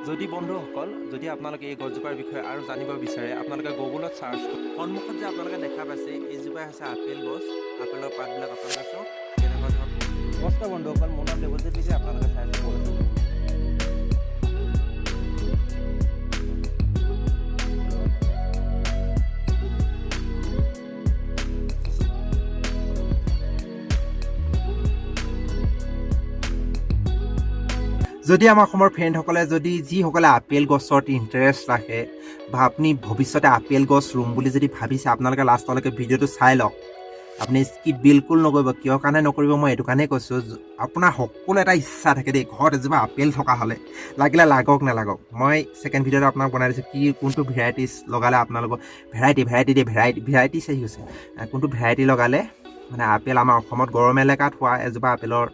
যদি বন্ধুসকল যদি আপোনালোকে এই গছজোপাৰ বিষয়ে আৰু জানিব বিচাৰে আপোনালোকে গুগলত চাৰ্চ সন্মুখত যে আপোনালোকে দেখা পাইছে এইজোপাই হৈছে আপেল গছ আপেলৰ পাতবিলাক আপোনালোকে চাওক কেনেকুৱা ধৰণৰ নমস্কাৰ বন্ধুসকল মোৰ নাম দেৱজিৎ পিছে আপোনালোকে চাই আছে যদি আমাৰ অসমৰ ফ্ৰেণ্ডসকলে যদি যিসকলে আপেল গছত ইণ্টাৰেষ্ট ৰাখে বা আপুনি ভৱিষ্যতে আপেল গছ ৰুম বুলি যদি ভাবিছে আপোনালোকে লাষ্টলৈকে ভিডিঅ'টো চাই লওক আপুনি স্কিপ বিলকুল নকৰিব কিয় কাৰণে নকৰিব মই এইটো কাৰণেই কৈছোঁ আপোনাৰ সকলো এটা ইচ্ছা থাকে দেই ঘৰত এজোপা আপেল থকা হ'লে লাগিলে লাগক নালাগক মই ছেকেণ্ড ভিডিঅ'টো আপোনাক বনাই দিছোঁ কি কোনটো ভেৰাইটিজ লগালে আপোনালোকৰ ভেৰাইটি চাই হৈছে কোনটো ভেৰাইটি লগালে মানে আপেল আমাৰ অসমত গৰম এলেকাত হোৱা এজোপা আপেলৰ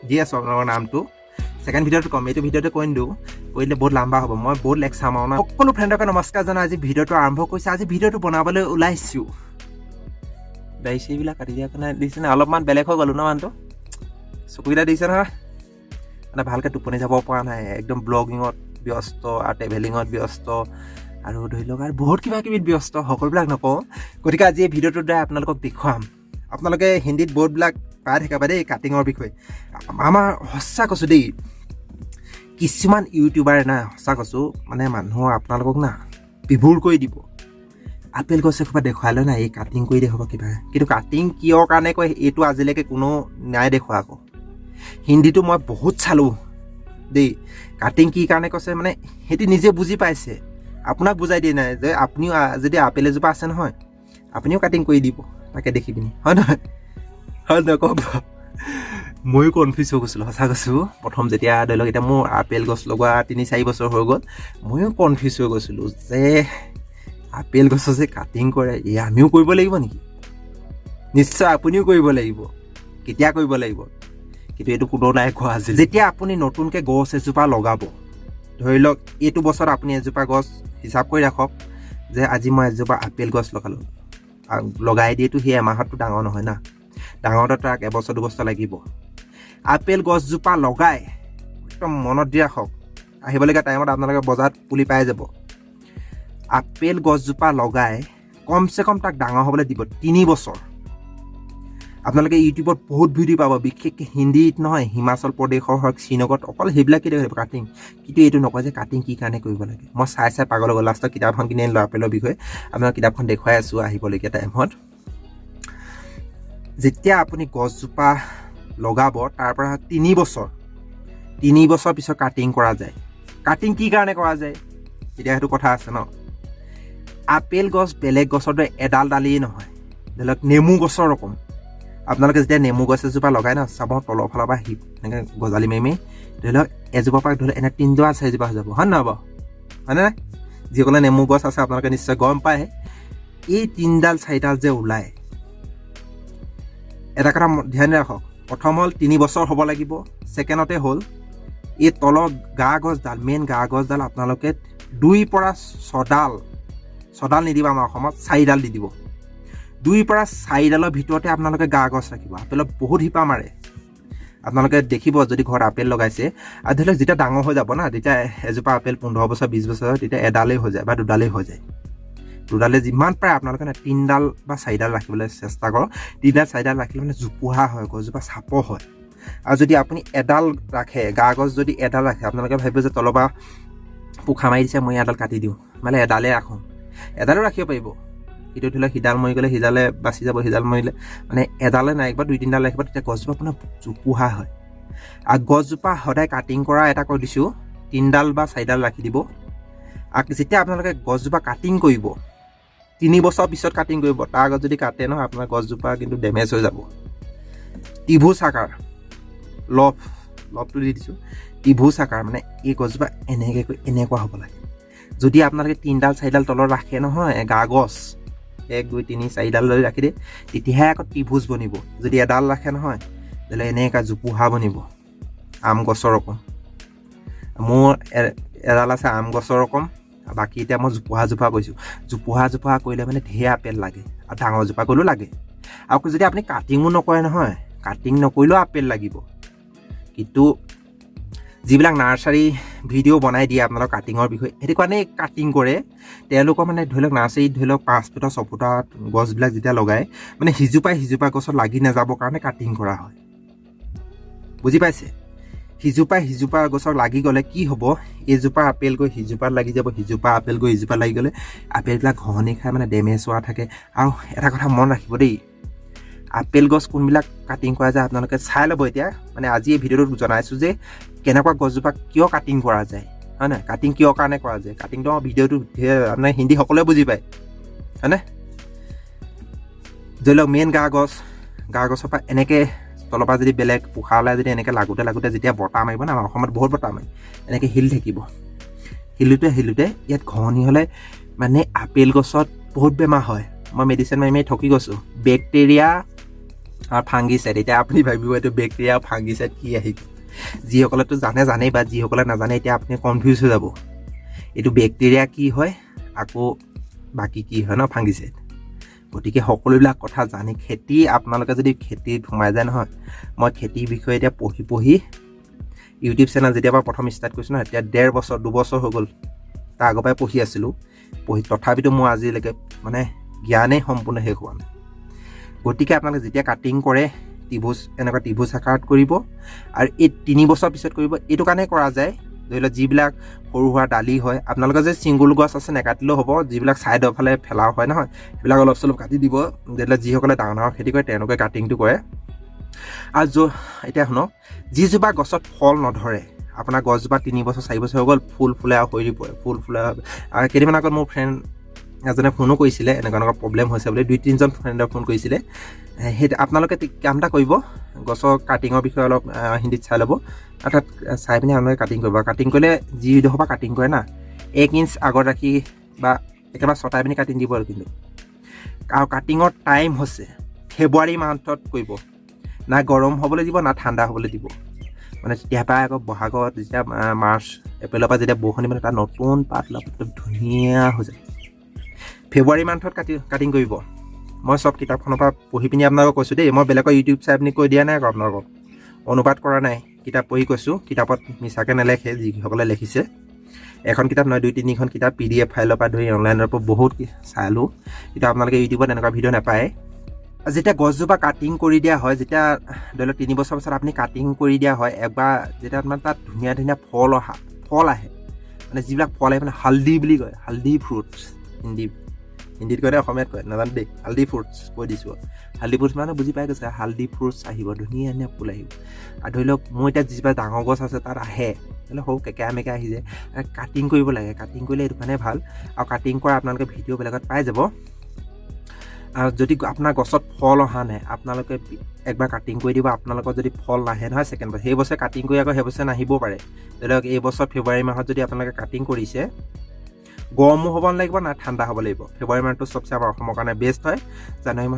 দি আছোঁ আপোনালোকৰ নামটো ছেকেণ্ড ভিডিঅ'টো কম এইটো ভিডিঅ'টো কৈ দিওঁ কৈ দিলে বহুত লম্বা হ'ব মই বহুত লেকচাৰ মাৰোঁ না সকলো ফ্ৰেণ্ডকে নমস্কাৰ জনাই আজি ভিডিঅ'টো আৰম্ভ কৰিছে আজি ভিডিঅ'টো বনাবলৈ ওলাইছোঁ দাড়ি চিৰিবিলাক কাটি দিয়াৰ কাৰণে দিছে নে অলপমান বেলেগ হৈ গ'লো ন মানুহটো চকুকেইটা দিছে নহয় মানে ভালকৈ টোপনি যাব পৰা নাই একদম ব্লগিঙত ব্যস্ত আৰু ট্ৰেভেলিঙত ব্যস্ত আৰু ধৰি লওক আৰু বহুত কিবা কিবিত ব্যস্ত সকলোবিলাক নকওঁ গতিকে আজি এই ভিডিঅ'টোৰ দ্বাৰা আপোনালোকক দেখুৱাম আপোনালোকে হিন্দীত বৰ্ডবিলাক পাই থাকিবা দেই কাটিঙৰ বিষয়ে আমাৰ সঁচা কৈছোঁ দেই কিছুমান ইউটিউবাৰ না সঁচা কৈছোঁ মানে মানুহ আপোনালোকক না বিভোৰ কৰি দিব আপেল গছ এসোপা দেখুৱাই লয় না এই কাটিং কৰি দেখুৱাব কিবা কিন্তু কাটিং কিয়ৰ কাৰণে কয় এইটো আজিলৈকে কোনো নাই দেখুৱা আকৌ হিন্দীটো মই বহুত চালোঁ দেই কাটিং কি কাৰণে কৈছে মানে সিহঁতি নিজে বুজি পাইছে আপোনাক বুজাই দিয়ে নাই যে আপুনিও যদি আপেল এজোপা আছে নহয় আপুনিও কাটিং কৰি দিব তাকে দেখি পিনি হয় নহয় হয় নহয় কওক ময়ো কনফিউজ হৈ গৈছিলোঁ সঁচা কৈছোঁ প্ৰথম যেতিয়া ধৰি লওক এতিয়া মোৰ আপেল গছ লগোৱা 3-4 বছৰ হৈ গ'ল ময়ো কনফিউজ হৈ গৈছিলোঁ যে আপেল গছৰ যে কাটিং কৰে এই আমিও কৰিব লাগিব নেকি নিশ্চয় আপুনিও কৰিব লাগিব কেতিয়া কৰিব লাগিব কিন্তু এইটো কোনো নাই কোৱা আজি যেতিয়া আপুনি নতুনকৈ গছ এজোপা লগাব ধৰি লওক এইটো বছৰত আপুনি এজোপা গছ হিচাপ কৰি ৰাখক যে আজি মই এজোপা আপেল গছ লগালোঁ লগাই দিয়েতো সেই এমাহতটো ডাঙৰ নহয় না ডাঙৰতে তাক 1-2 বছৰ লাগিব আপেল গছজোপা লগাই একদম মনত দি ৰাখক আহিবলগীয়া টাইমত আপোনালোকে বজাৰত পুলি পাই যাব আপেল গছজোপা লগাই কমচে কম তাক ডাঙৰ হ'বলৈ দিব 3 বছৰ আপোনালোকে ইউটিউবত বহুত ভিডিঅ' পাব বিশেষকৈ হিন্দীত নহয় হিমাচল প্ৰদেশৰ হওক শ্ৰীনগৰত অকল সেইবিলাকেই দেখিব কাটিং কিন্তু এইটো নকয় যে কাটিং কি কাৰণে কৰিব লাগে মই চাই পাগল হৈ গ'ল লাষ্টত কিতাপখন কিনি আনিলোঁ আপেলৰ বিষয়ে আপোনাক কিতাপখন দেখুৱাই আছোঁ আহিবলগীয়া টাইমত যেতিয়া আপুনি গছজোপা লগাব তাৰ পৰা 3 বছৰ পিছত কাটিং কৰা যায় কাটিং কি কাৰণে কৰা যায় এতিয়া সেইটো কথা আছে ন আপেল গছ বেলেগ গছৰ দৰে এডাল ডালেই নহয় ধৰি লওক নেমু গছৰ ৰকম আপোনালোকে যেতিয়া নেমু গছ এজোপা লগাই ন চাব তলৰ ফালৰ পৰা এনেকৈ গজালি মাৰি ধৰি লওক এজোপা পৰা ধৰি লওক এনে 3-4 হৈ যাব হয় নহয় বাৰু হয়নে যিসকলে নেমু গছ আছে আপোনালোকে নিশ্চয় গম পায় এই 3-4ডাল যে ওলায় এটা কথা ধ্যান ৰাখক প্ৰথম হ'ল 3 বছৰ হ'ব লাগিব ছেকেণ্ডতে হ'ল এই তলৰ গা গছডাল মেইন গা গছডাল আপোনালোকে 2-6ডাল নিদিব আমাৰ অসমত 4ডাল দি দিব 2-4ডালৰ ভিতৰতে আপোনালোকে গা গছ ৰাখিব আপেলত বহুত শিপা মাৰে আপোনালোকে দেখিব যদি ঘৰত আপেল লগাইছে আৰু ধৰি লওক যেতিয়া ডাঙৰ হৈ যাব না তেতিয়া এজোপা আপেল 15 বছৰ 20 বছৰ তেতিয়া এডালেই হৈ যায় বা দুডালেই হৈ যায় দুডালে যিমান পাৰে আপোনালোকে 3ডাল বা 4ডাল ৰাখিবলৈ চেষ্টা কৰক 3-4ডাল ৰাখিলে মানে জোপোহা হয় গছজোপা চাপৰ হয় আৰু যদি আপুনি এডাল ৰাখে গা গছ যদি এডাল ৰাখে আপোনালোকে ভাবিব যে তলৰ পৰা পোখা মাৰি দিছে মই এডাল কাটি দিওঁ মানে এডালেই ৰাখোঁ এডালো ৰাখিব পাৰিব কিন্তু ধৰি লওক সিডাল মৰি গ'লে সিডালে বাচি যাব সিডাল মৰিলে মানে এডালে নাই বা 2-3ডাল ৰাখিব তেতিয়া গছজোপা আপোনাৰ জোপোহা হয় আৰু গছজোপা সদায় কাটিং কৰা এটা কৈ দিছোঁ 3ডাল বা 4ডাল ৰাখি দিব আৰু যেতিয়া আপোনালোকে গছজোপা কাটিং কৰিব 3 বছৰ পিছত কাটিং কৰিব তাৰ আগত যদি কাটে নহয় আপোনাৰ গছজোপা কিন্তু ডেমেজ হৈ যাব ত্ৰিভুজ আকাৰ লফটো দি দিছোঁ ত্ৰিভুজ আকাৰ মানে এই গছজোপা এনেকুৱা হ'ব লাগে যদি আপোনালোকে 3-4ডাল তলত ৰাখে নহয় গা গছ 1-2-3-4ডাল লৈ ৰাখি দিয়ে তেতিয়াহে আকৌ ত্ৰিভুজ বনিব যদি এডাল ৰাখে নহয় তেতিয়াহ'লে এনেকুৱা জোপোহা বনিব আম গছৰ ৰকম মোৰ এডাল আছে আম গছৰ ৰকম বাকী এতিয়া মই জোপোহা কৈছোঁ জোপোহা কৰিলে মানে ঢেৰ আপেল লাগে আৰু ডাঙৰ জোপা কৰিলেও লাগে আৰু যদি আপুনি কাটিঙো নকৰে নহয় কাটিং নকৰিলেও আপেল লাগিব কিন্তু যিবিলাক নাৰ্চাৰী ভিডিঅ' বনাই দিয়ে আপোনালোক কাটিঙৰ বিষয়ে, সেইটো কাৰণে কাটিং কৰে। তেওঁলোকৰ মানে ধৰি লওক নাৰ্চাৰীত ধৰি লওক 5 ফুট 6 ফুটত গছবিলাক যেতিয়া লগায় মানে সিজোপা গছত লাগি নাযাবৰ কাৰণে কাটিং কৰা হয়। বুজি পাইছে? সিজোপা গছৰ লাগি গ'লে কি হ'ব, এজোপা আপেল গৈ সিজোপাত লাগি যাব, সিজোপা আপেল গৈ ইজোপাত লাগি গ'লে আপেলবিলাক ঘঁহনি খাই মানে ডেমেজ হোৱা থাকে। আৰু এটা কথা মন ৰাখিব দেই, আপেল গছ কোনবিলাক কাটিং কৰা যায় আপোনালোকে চাই ল'ব। এতিয়া মানে আজি এই ভিডিঅ'টোত জনাইছোঁ যে কেনেকুৱা গছজোপা কিয় কাটিং কৰা যায়, হয় নাই? কাটিং কিয় কাৰণে কৰা যায়, কাটিংটো ভিডিঅ'টো আপোনাৰ হিন্দী সকলোৱে বুজি পায়, হয়নে? ধৰি লওক মেইন গা গছৰ পৰা এনেকৈ তলৰ পৰা যদি বেলেগ পোখা ওলাই যদি এনেকৈ লাগোতে যেতিয়া বতাহ মাৰিব না, আমাৰ অসমত বহুত বতাহ মাৰে, এনেকৈ হিলি থাকিব। হিলোতে ইয়াত ঘঁহনি হ'লে মানে আপেল গছত বহুত বেমাৰ হয়। মই মেডিচিন মাৰি ঠকি গৈছোঁ। বেক্টেৰিয়া আৰু ফাংগিচাইড। এতিয়া আপুনি ভাবিব এইটো বেক্টেৰিয়া আৰু ফাংগিচাইড কি আহিব। যিসকলেতো জানেই বা যিসকলে নাজানে এতিয়া আপুনি কনফিউজ হৈ যাব। এইটো বেক্টেৰিয়া কি হয়, আকৌ বাকী কি হয় ন, ফাংগিচাইড। গতিকে সকলোবিলাক কথা জানি আপোনালোকে যদি খেতিত সোমাই যায় নহয়, মই খেতিৰ বিষয়ে এতিয়া পঢ়ি ইউটিউব চেনেল যেতিয়াৰ পৰা প্ৰথম ষ্টাৰ্ট কৰিছোঁ নহয়, এতিয়া 1.5 বছৰ 2 বছৰ হৈ গ'ল। তাৰ আগৰ পৰাই পঢ়ি আছিলোঁ। তথাপিতো মোৰ আজিলৈকে মানে জ্ঞানেই সম্পূৰ্ণ শেষ হোৱা নাই। গতিকে আপোনালোকে যেতিয়া কাটিং কৰে এনেকুৱা ত্ৰিভুজ আকাৰত কৰিব, আৰু এই 3 বছৰ পিছত কৰিব। এইটো কাৰণে কৰা যায়, ধৰি লওক যিবিলাক সৰু সুৰা ডালি হয়, আপোনালোকৰ যে ছিংগুল গছ আছে নেকাটিলেও হ'ব। যিবিলাক ছাইডৰ ফালে ফেলাও হয় নহয়, সেইবিলাক অলপ চলপ কাটি দিব। ধৰি লওক যিসকলে ডাঙৰ খেতি কৰে তেওঁলোকে কাটিংটো কৰে। আৰু এতিয়া শুনক, যিজোপা গছত ফল নধৰে, আপোনাৰ গছজোপা 3 বছৰ 4 বছৰ হৈ গ'ল, ফুল ফুলে আৰু সৰি পৰে, ফুল ফুলে। আৰু কেইদিনমান আগত মোৰ ফ্ৰেণ্ড এজনে ফোনো কৰিছিলে, এনেকুৱা প্ৰব্লেম হৈছে বুলি। 2-3জন ফ্ৰেণ্ডে ফোন কৰিছিলে। সেই আপোনালোকে কাম এটা কৰিব, গছৰ কাটিঙৰ বিষয়ে অলপ হিন্দীত চাই ল'ব, আৰু তাত চাই পিনি আপোনালোকে কাটিং কৰিব। কাটিং কৰিলে যিডোখৰ পৰা কাটিং কৰে না, 1 ইঞ্চ আগত ৰাখি বা একেবাৰে ছটাই পিনি কাটিং দিব আৰু। কিন্তু আৰু কাটিঙৰ টাইম হৈছে ফেব্ৰুৱাৰী মাহত কৰিব। না গৰম হ'বলৈ দিব, না ঠাণ্ডা হ'বলৈ দিব। মানে তেতিয়াৰ পৰা আকৌ বহাগত যেতিয়া মাৰ্চ এপ্ৰিলৰ পৰা যেতিয়া বৰষুণ দিব, তাত নতুন পাত ধুনীয়া হৈ যায়। ফেব্ৰুৱাৰী মান্থত কাটিং কৰিব। মই চব কিতাপখনৰ পৰা পঢ়ি পিনি আপোনালোকক কৈছোঁ দেই। মই বেলেগৰ ইউটিউব চাই পিনি কৈ দিয়া নাই আকৌ আপোনালোকক, অনুবাদ কৰা নাই, কিতাপ পঢ়ি কৈছোঁ। কিতাপত মিছাকৈ নেলেখে যিসকলে লিখিছে। এখন কিতাপ নহয়, 2-3খন কিতাপ PDF ফাইলৰ পৰা ধৰি অনলাইনৰ পৰা বহুত চালোঁ। কিন্তু আপোনালোকে ইউটিউবত এনেকুৱা ভিডিঅ' নাপায়। যেতিয়া গছজোপা কাটিং কৰি দিয়া হয়, যেতিয়া ধৰি লওক 3 বছৰ পাছত আপুনি কাটিং কৰি দিয়া হয় একবাৰ, যেতিয়া আপোনাৰ তাত ধুনীয়া ফল আহে, মানে যিবিলাক ফল আহে মানে হালধি বুলি কয়, হালধি ফ্ৰুটছ। হিন্দীত কয় নে অসমীয়াত কয় নাজানো দেই। হালধি ফ্ৰুটছ কৈ দিছোঁ। হালধি ফ্ৰুটছ মানে বুজি পাই গৈছে, হালধি ফ্ৰুটছ আহিব, ধুনীয়া ফুল আহিব। আৰু ধৰি লওক মোৰ এতিয়া যিজোপা ডাঙৰ গছ আছে তাত আহে, মানে সৰু কেকেৰা আহি যায়। কাটিং কৰিব লাগে। কাটিং কৰিলে এইটো কাৰণে ভাল। আৰু কাটিং কৰা আপোনালোকে ভিডিঅ' বেলেগত পাই যাব। আৰু যদি আপোনাৰ গছত ফল অহা নাই, আপোনালোকে একবাৰ কাটিং কৰি দিব। আপোনালোকৰ যদি ফল নাহে নহয় ছেকেণ্ড বছৰ, সেই বছৰ কাটিং কৰি আকৌ সেই বছৰ নাহিবও পাৰে। ধৰি লওক এই বছৰ ফেব্ৰুৱাৰী মাহত যদি আপোনালোকে কাটিং কৰিছে, গৰমো হ'ব নালাগিব না ঠাণ্ডা হ'ব লাগিব। ফেব্ৰুৱাৰী মাহটো চবচে আমাৰ অসমৰ কাৰণে বেষ্ট হয়। জানুৱাৰী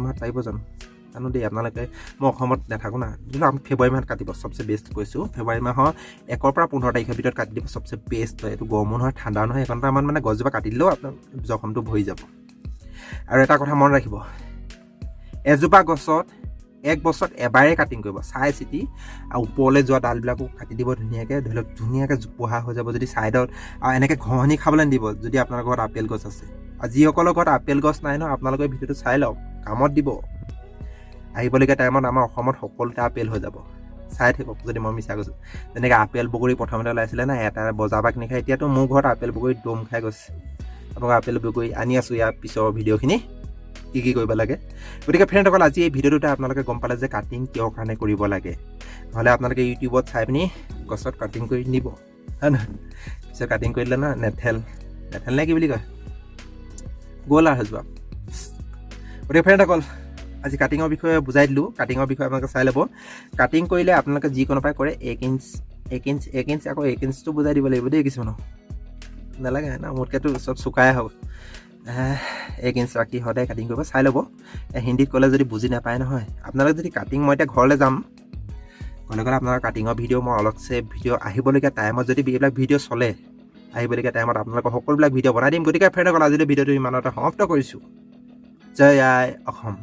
মাহত পাৰিব জানো দেই আপোনালোকে, মই অসমত নাথাকোঁ না। কিন্তু আমি ফেব্ৰুৱাৰী মাহত কাটিব চবচে বেষ্ট কৈছোঁ। ফেব্ৰুৱাৰী মাহৰ 1 পৰা 15 তাৰিখৰ ভিতৰত কাটি দিব, চবচে বেষ্ট হয়। এইটো গৰমো নহয় ঠাণ্ডাও নহয়। সেইকণতে আমাৰ মানে গছজোপা কাটি দিলেও আপোনাৰ জখমটো ভৰি যাব। আৰু এটা কথা মন ৰাখিব, এজোপা গছত 1 বছৰত এবাৰেই কাটিং কৰিব, চাই চিতি। আৰু ওপৰলৈ যোৱা ডালবিলাকো কাটি দিব ধুনীয়াকৈ। ধৰি লওক ধুনীয়াকৈ জোপোহা হৈ যাব যদি ছাইডত। আৰু এনেকৈ ঘঁহনি খাবলৈ নিদিব যদি আপোনাৰ ঘৰত আপেল গছ আছে। আৰু যিসকলৰ ঘৰত আপেল গছ নাই ন, আপোনালোকে ভিডিঅ'টো চাই লওক, কামত দিব। আহিবলগীয়া টাইমত আমাৰ অসমত সকলোতে আপেল হৈ যাব। চাই থাকক যদি মই মিছা কৈছোঁ। যেনেকৈ আপেল বগৰী প্ৰথমতে ওলাইছিলে না, এটা বজাৰ পৰা কিনি খাই। এতিয়াতো মোৰ ঘৰত আপেল বগৰী দম খাই গৈছে। আপোনালোকৰ আপেল বগৰী আনি আছোঁ ইয়াৰ পিছৰ ভিডিঅ'খিনি কি কৰিব লাগে। গতিকে ফ্ৰেণ্ডসকল, আজি এই ভিডিঅ'টোতে আপোনালোকে গম পালে যে কাটিং কিয় কাৰণে কৰিব লাগে। নহ'লে আপোনালোকে ইউটিউবত চাই পিনি গছত কাটিং কৰি নিব, হয় নহয়? পিছত কাটিং কৰি দিলে না নেথেল নে কি বুলি কয়, গ'ল আৰু যোৱা। গতিকে ফ্ৰেণ্ডসকল, আজি কাটিঙৰ বিষয়ে বুজাই দিলোঁ। কাটিঙৰ বিষয়ে আপোনালোকে চাই ল'ব। কাটিং কৰিলে আপোনালোকে যিকোনো পৰাই কৰে 1 ইঞ্চ আকৌ 1 ইঞ্চটো বুজাই দিব লাগিব দেই কিছুমানক। নালাগে না, মোতকৈতো চব চুকাই হ'ব। 1 ইঞ্চ ৰাখি সদায় কাটিং কৰিব, চাই ল'ব। হিন্দীত ক'লে যদি বুজি নাপায় নহয়, আপোনালোকে যদি কাটিং, মই এতিয়া ঘৰলৈ যাম, ঘৰলৈ গ'লে আপোনাৰ কাটিঙৰ ভিডিঅ' মই অলপছে ভিডিঅ' আহিবলগীয়া টাইমত যদি এইবিলাক ভিডিঅ' চলে, আহিবলগীয়া টাইমত আপোনালোকৰ সকলোবিলাক ভিডিঅ' বনাই দিম। গতিকে ফ্ৰেণ্ডসকল, আজিলৈ ভিডিঅ'টো ইমানতে সমাপ্ত কৰিছোঁ। জয় আই অসম।